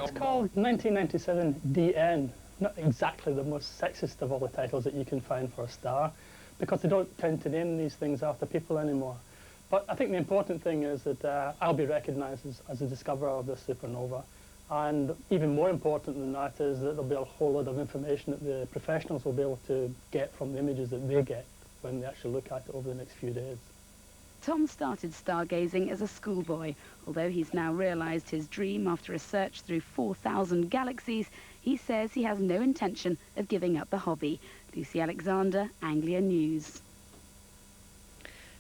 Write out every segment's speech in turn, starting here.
It's called 1997 DN. Not exactly the most sexist of all the titles that you can find for a star, because they don't tend to name these things after people anymore. But I think the important thing is that I'll be recognised as the discoverer of this supernova. And even more important than that is that there'll be a whole lot of information that the professionals will be able to get from the images that they get when they actually look at it over the next few days. Tom started stargazing as a schoolboy. Although he's now realised his dream after a search through 4,000 galaxies, he says he has no intention of giving up the hobby. Lucy Alexander, Anglia News.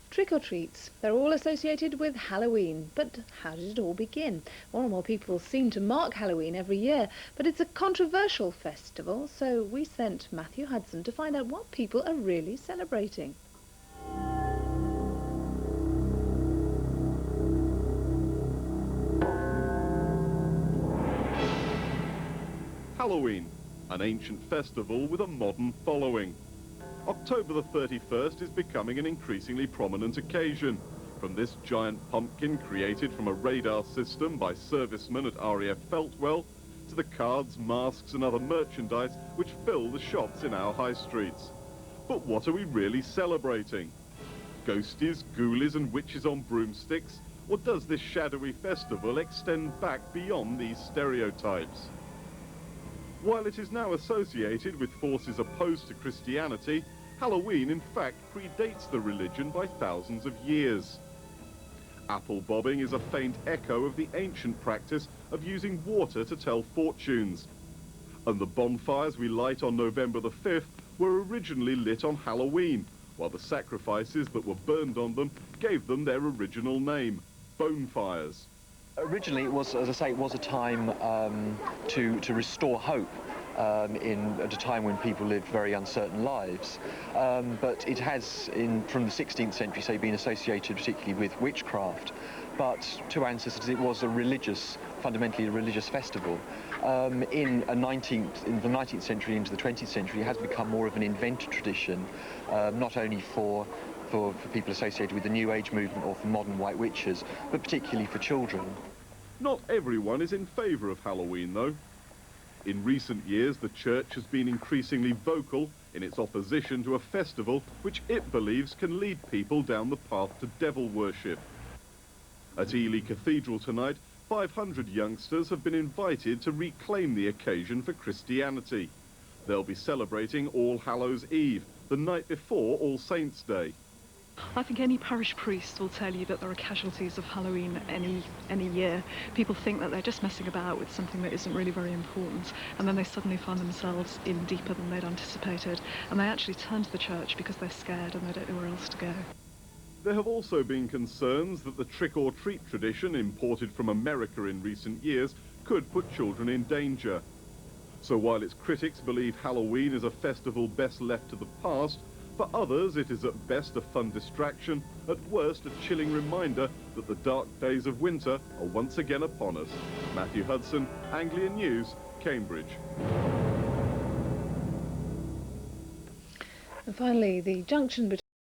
Trick-or-treats. They're all associated with Halloween. But how did it all begin? More and more people seem to mark Halloween every year, but it's a controversial festival, so we sent Matthew Hudson to find out what people are really celebrating. Halloween, an ancient festival with a modern following. October the 31st is becoming an increasingly prominent occasion. From this giant pumpkin created from a radar system by servicemen at RAF Feltwell, to the cards, masks and other merchandise which fill the shops in our high streets. But what are we really celebrating? Ghosties, ghoulies and witches on broomsticks? Or does this shadowy festival extend back beyond these stereotypes? While it is now associated with forces opposed to Christianity, Halloween in fact predates the religion by thousands of years. Apple bobbing is a faint echo of the ancient practice of using water to tell fortunes. And the bonfires we light on November the 5th were originally lit on Halloween, while the sacrifices that were burned on them gave them their original name, bonfires. Originally, it was, as I say, it was a time to restore hope at a time when people lived very uncertain lives. But it has, from the 16th century, say, been associated particularly with witchcraft. But to ancestors, it was fundamentally a religious festival. In the 19th century into the 20th century, it has become more of an invented tradition, not only for people associated with the New Age movement or for modern white witches, but particularly for children. Not everyone is in favour of Halloween, though. In recent years, the church has been increasingly vocal in its opposition to a festival which it believes can lead people down the path to devil worship. At Ely Cathedral tonight, 500 youngsters have been invited to reclaim the occasion for Christianity. They'll be celebrating All Hallows Eve, the night before All Saints' Day. I think any parish priest will tell you that there are casualties of Halloween any year. People think that they're just messing about with something that isn't really very important, and then they suddenly find themselves in deeper than they'd anticipated, and they actually turn to the church because they're scared and they don't know where else to go. There have also been concerns that the trick-or-treat tradition imported from America in recent years could put children in danger. So while its critics believe Halloween is a festival best left to the past, for others it is at best a fun distraction, at worst a chilling reminder that the dark days of winter are once again upon us. Matthew Hudson, Anglia News, Cambridge. And finally, the junction between